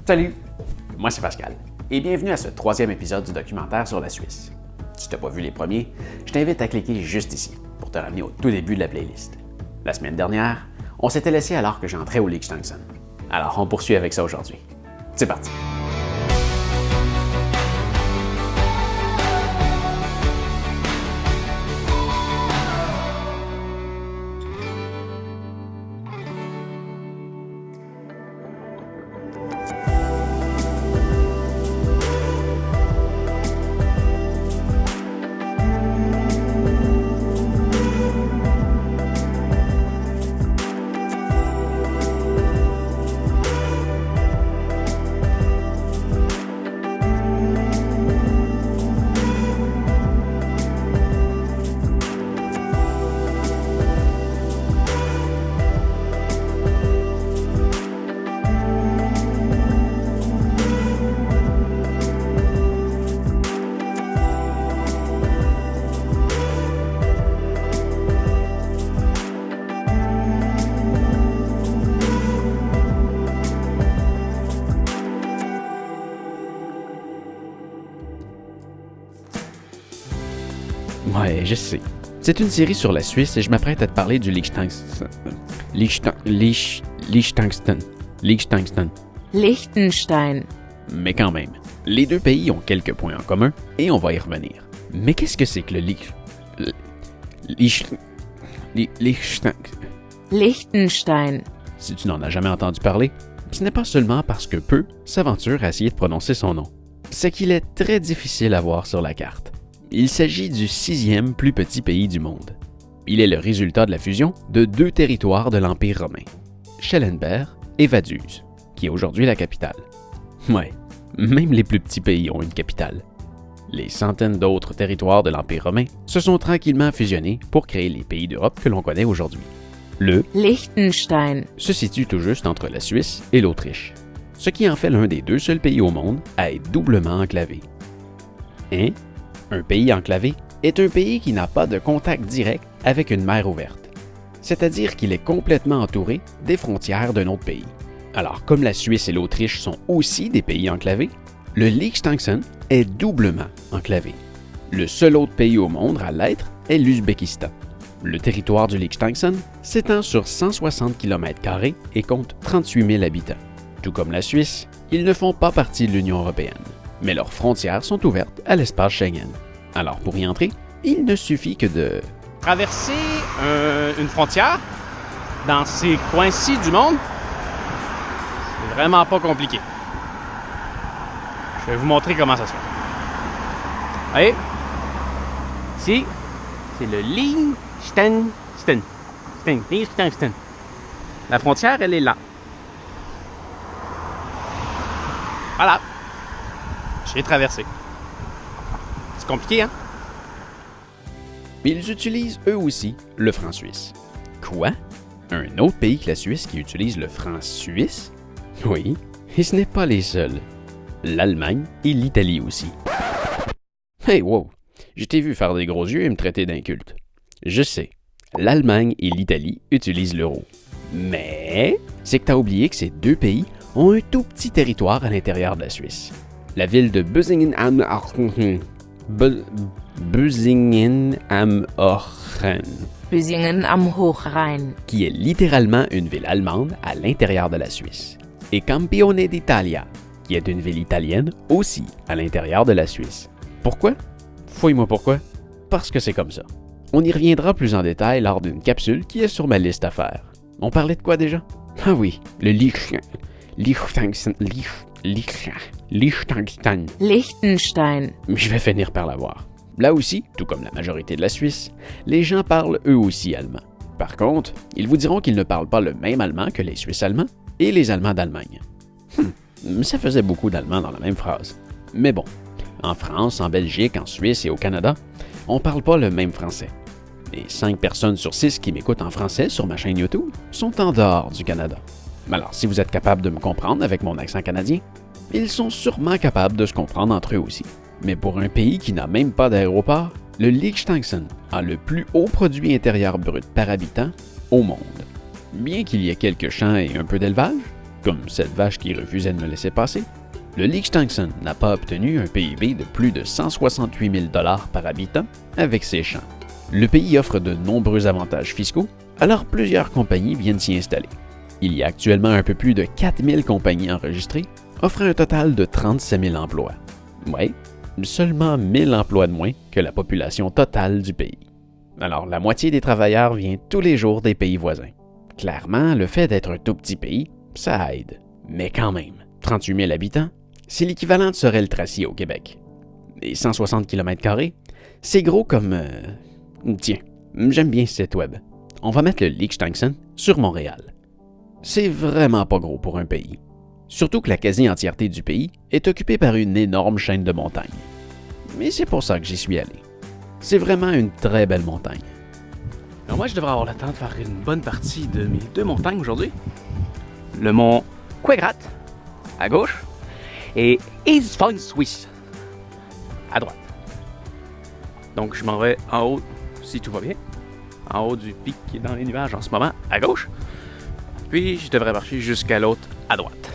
Salut, moi c'est Pascal et bienvenue à ce 3e épisode du documentaire sur la Suisse. Si tu n'as pas vu les premiers, je t'invite à cliquer juste ici pour te ramener au tout début de la playlist. La semaine dernière, on s'était laissé alors que j'entrais au Liechtenstein. Alors on poursuit avec ça aujourd'hui. C'est parti! Ouais, je sais. C'est une série sur la Suisse et je m'apprête à te parler du Liechtenstein. Liechtenstein. Mais quand même, les deux pays ont quelques points en commun et on va y revenir. Mais qu'est-ce que c'est que le Liechtenstein. Si tu n'en as jamais entendu parler, ce n'est pas seulement parce que peu s'aventurent à essayer de prononcer son nom. C'est qu'il est très difficile à voir sur la carte. Il s'agit du 6e plus petit pays du monde. Il est le résultat de la fusion de deux territoires de l'Empire romain, Schellenberg et Vaduz, qui est aujourd'hui la capitale. Ouais, même les plus petits pays ont une capitale. Les centaines d'autres territoires de l'Empire romain se sont tranquillement fusionnés pour créer les pays d'Europe que l'on connaît aujourd'hui. Le Liechtenstein se situe tout juste entre la Suisse et l'Autriche, ce qui en fait l'un des deux seuls pays au monde à être doublement enclavé. Un pays enclavé est un pays qui n'a pas de contact direct avec une mer ouverte, c'est-à-dire qu'il est complètement entouré des frontières d'un autre pays. Alors, comme la Suisse et l'Autriche sont aussi des pays enclavés, le Liechtenstein est doublement enclavé. Le seul autre pays au monde à l'être est l'Ouzbékistan. Le territoire du Liechtenstein s'étend sur 160 km² et compte 38 000 habitants. Tout comme la Suisse, ils ne font pas partie de l'Union européenne, mais leurs frontières sont ouvertes à l'espace Schengen. Alors pour y entrer, il ne suffit que de traverser une frontière dans ces coins-ci du monde, c'est vraiment pas compliqué. Je vais vous montrer comment ça se fait. Allez, ici, c'est le Liechtenstein. Liechtenstein. La frontière, elle est là. Voilà. J'ai traversé. C'est compliqué, hein? Ils utilisent eux aussi le franc suisse. Quoi? Un autre pays que la Suisse qui utilise le franc suisse? Oui, et ce n'est pas les seuls. L'Allemagne et l'Italie aussi. Hey, wow! Je t'ai vu faire des gros yeux et me traiter d'inculte. Je sais, l'Allemagne et l'Italie utilisent l'euro. Mais c'est que t'as oublié que ces deux pays ont un tout petit territoire à l'intérieur de la Suisse. La ville de Bösingen am Hochrhein, qui est littéralement une ville allemande à l'intérieur de la Suisse, et Campione d'Italia, qui est une ville italienne aussi à l'intérieur de la Suisse. Pourquoi? Fouille-moi pourquoi. Parce que c'est comme ça. On y reviendra plus en détail lors d'une capsule qui est sur ma liste à faire. On parlait de quoi déjà? Ah oui, le Liechtenstein. Je vais finir par l'avoir. Là aussi, tout comme la majorité de la Suisse, les gens parlent eux aussi allemand. Par contre, ils vous diront qu'ils ne parlent pas le même allemand que les Suisses allemands et les Allemands d'Allemagne. Ça faisait beaucoup d'allemand dans la même phrase. Mais bon, en France, en Belgique, en Suisse et au Canada, on parle pas le même français. Et 5 personnes sur 6 qui m'écoutent en français sur ma chaîne YouTube sont en dehors du Canada. Alors, si vous êtes capable de me comprendre avec mon accent canadien, ils sont sûrement capables de se comprendre entre eux aussi. Mais pour un pays qui n'a même pas d'aéroport, le Liechtenstein a le plus haut produit intérieur brut par habitant au monde. Bien qu'il y ait quelques champs et un peu d'élevage, comme cette vache qui refusait de me laisser passer, le Liechtenstein n'a pas obtenu un PIB de plus de 168 000 $ par habitant avec ses champs. Le pays offre de nombreux avantages fiscaux, alors plusieurs compagnies viennent s'y installer. Il y a actuellement un peu plus de 4 000 compagnies enregistrées, offrant un total de 37 000 emplois. Ouais, seulement 1 000 emplois de moins que la population totale du pays. Alors la moitié des travailleurs vient tous les jours des pays voisins. Clairement, le fait d'être un tout petit pays, ça aide. Mais quand même, 38 000 habitants, c'est l'équivalent de Sorel-Tracy au Québec. Et 160 km², c'est gros comme... Tiens, j'aime bien ce site web. On va mettre le Liechtenstein sur Montréal. C'est vraiment pas gros pour un pays. Surtout que la quasi-entièreté du pays est occupée par une énorme chaîne de montagnes. Mais c'est pour ça que j'y suis allé. C'est vraiment une très belle montagne. Alors moi, je devrais avoir le temps de faire une bonne partie de mes 2 montagnes aujourd'hui. Le mont Quegrat, à gauche, et Easfond Suisse, à droite. Donc je m'en vais en haut, si tout va bien, en haut du pic qui est dans les nuages en ce moment, à gauche. Puis je devrais marcher jusqu'à l'autre, à droite.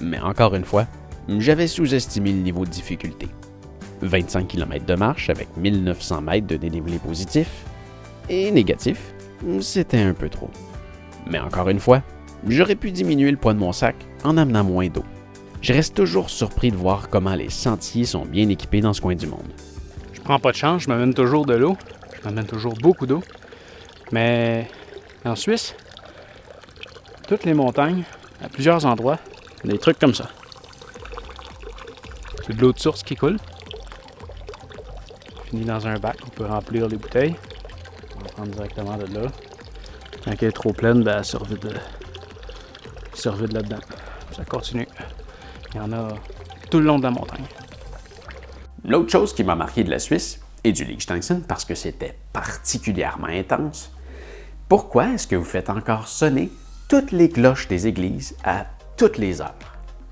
Mais encore une fois, j'avais sous-estimé le niveau de difficulté. 25 km de marche avec 1900 mètres de dénivelé positif et négatif, c'était un peu trop. Mais encore une fois, j'aurais pu diminuer le poids de mon sac en amenant moins d'eau. Je reste toujours surpris de voir comment les sentiers sont bien équipés dans ce coin du monde. Je prends pas de chance, je m'amène toujours de l'eau. Je m'amène toujours beaucoup d'eau. Mais en Suisse, toutes les montagnes, à plusieurs endroits, des trucs comme ça. C'est de l'eau de source qui coule. Fini dans un bac, on peut remplir les bouteilles. On va prendre directement de là. Quand elle est trop pleine, ben, elle se revide là-dedans. Ça continue. Il y en a tout le long de la montagne. L'autre chose qui m'a marqué de la Suisse et du Liechtenstein, parce que c'était particulièrement intense, pourquoi est-ce que vous faites encore sonner toutes les cloches des églises à toutes les heures?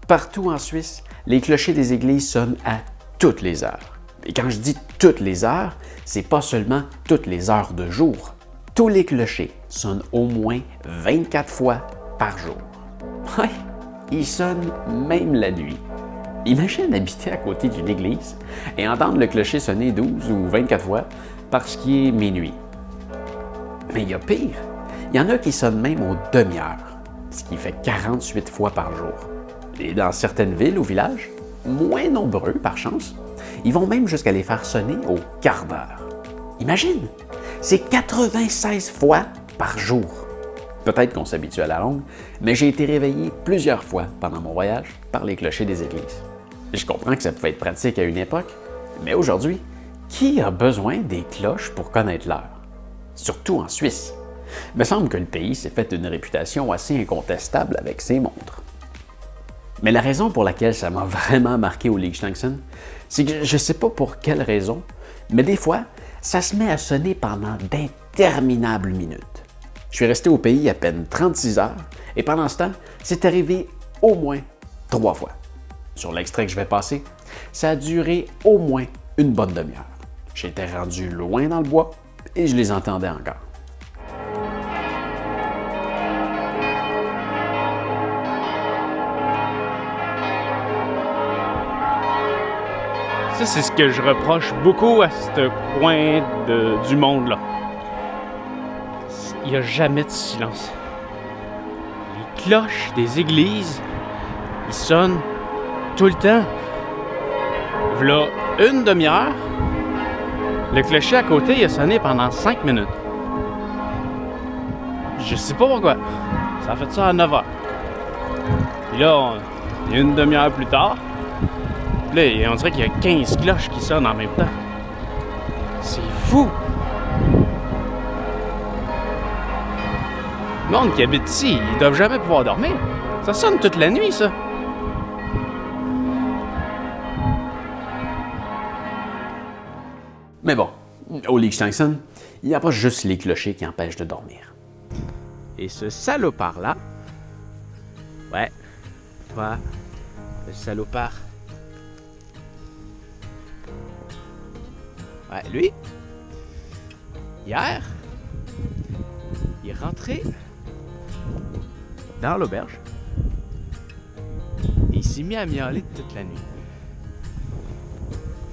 Partout en Suisse, les clochers des églises sonnent à toutes les heures. Et quand je dis toutes les heures, c'est pas seulement toutes les heures de jour. Tous les clochers sonnent au moins 24 fois par jour. Ouais, ils sonnent même la nuit. Imagine habiter à côté d'une église et entendre le clocher sonner 12 ou 24 fois parce qu'il est minuit. Mais il y a pire. Il y en a qui sonnent même aux demi-heures, ce qui fait 48 fois par jour. Et dans certaines villes ou villages, moins nombreux par chance, ils vont même jusqu'à les faire sonner au quart d'heure. Imagine, c'est 96 fois par jour. Peut-être qu'on s'habitue à la longue, mais j'ai été réveillé plusieurs fois pendant mon voyage par les clochers des églises. Je comprends que ça pouvait être pratique à une époque, mais aujourd'hui, qui a besoin des cloches pour connaître l'heure? Surtout en Suisse. Il me semble que le pays s'est fait une réputation assez incontestable avec ses montres. Mais la raison pour laquelle ça m'a vraiment marqué au Liechtenstein, c'est que je ne sais pas pour quelle raison, mais des fois, ça se met à sonner pendant d'interminables minutes. Je suis resté au pays à peine 36 heures et pendant ce temps, c'est arrivé au moins 3 fois. Sur l'extrait que je vais passer, ça a duré au moins une bonne demi-heure. J'étais rendu loin dans le bois et je les entendais encore. Ça, c'est ce que je reproche beaucoup à ce coin du monde-là. Il n'y a jamais de silence. Les cloches des églises, ils sonnent tout le temps. Voilà une demi-heure, le clocher à côté, il a sonné pendant 5 minutes. Je sais pas pourquoi. Ça a fait ça à 9 heures. Puis là, une demi-heure plus tard, là, on dirait qu'il y a 15 cloches qui sonnent en même temps. C'est fou! Le monde qui habite ici, ils doivent jamais pouvoir dormir. Ça sonne toute la nuit, ça. Mais bon, au Liechtenstein, il n'y a pas juste les clochers qui empêchent de dormir. Et ce salopard-là, ouais, voilà, le salopard. Ouais, lui, hier, il est rentré dans l'auberge. Et il s'est mis à miauler toute la nuit.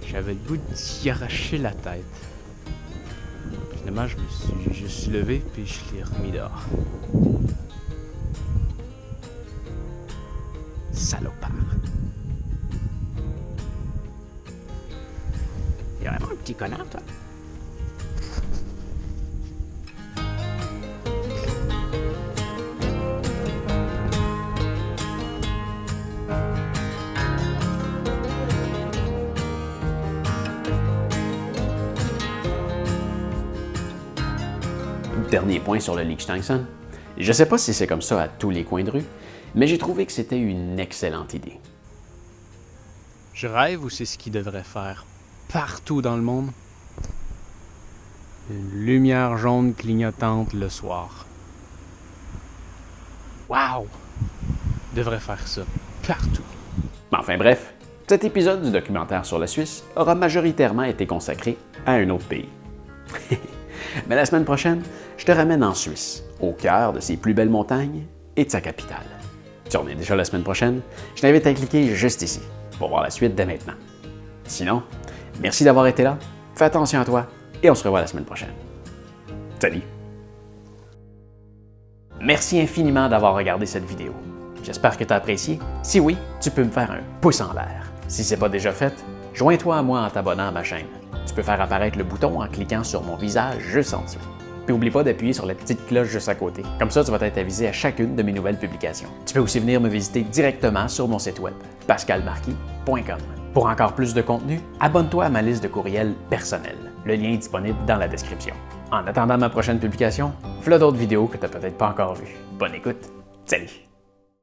J'avais le goût d'y arracher la tête. Finalement, je me suis levé puis je l'ai remis dehors. Salopard. Il y a vraiment un petit connard, toi. Dernier point sur le Liechtenstein. Je ne sais pas si c'est comme ça à tous les coins de rue, mais j'ai trouvé que c'était une excellente idée. Je rêve ou c'est ce qu'il devrait faire partout dans le monde? Une lumière jaune clignotante le soir. Wow! Devrait faire ça partout. Enfin bref, cet épisode du documentaire sur la Suisse aura majoritairement été consacré à un autre pays. Mais la semaine prochaine, je te ramène en Suisse, au cœur de ses plus belles montagnes et de sa capitale. Tu reviens déjà la semaine prochaine, je t'invite à cliquer juste ici pour voir la suite dès maintenant. Sinon, merci d'avoir été là, fais attention à toi et on se revoit la semaine prochaine. Salut! Merci infiniment d'avoir regardé cette vidéo. J'espère que tu as apprécié. Si oui, tu peux me faire un pouce en l'air. Si ce n'est pas déjà fait, joins-toi à moi en t'abonnant à ma chaîne. Tu peux faire apparaître le bouton en cliquant sur mon visage juste en dessous. Puis n'oublie pas d'appuyer sur la petite cloche juste à côté. Comme ça, tu vas être avisé à chacune de mes nouvelles publications. Tu peux aussi venir me visiter directement sur mon site web, pascalmarquis.com. Pour encore plus de contenu, abonne-toi à ma liste de courriels personnels. Le lien est disponible dans la description. En attendant ma prochaine publication, voilà d'autres vidéos que tu n'as peut-être pas encore vues. Bonne écoute! Salut!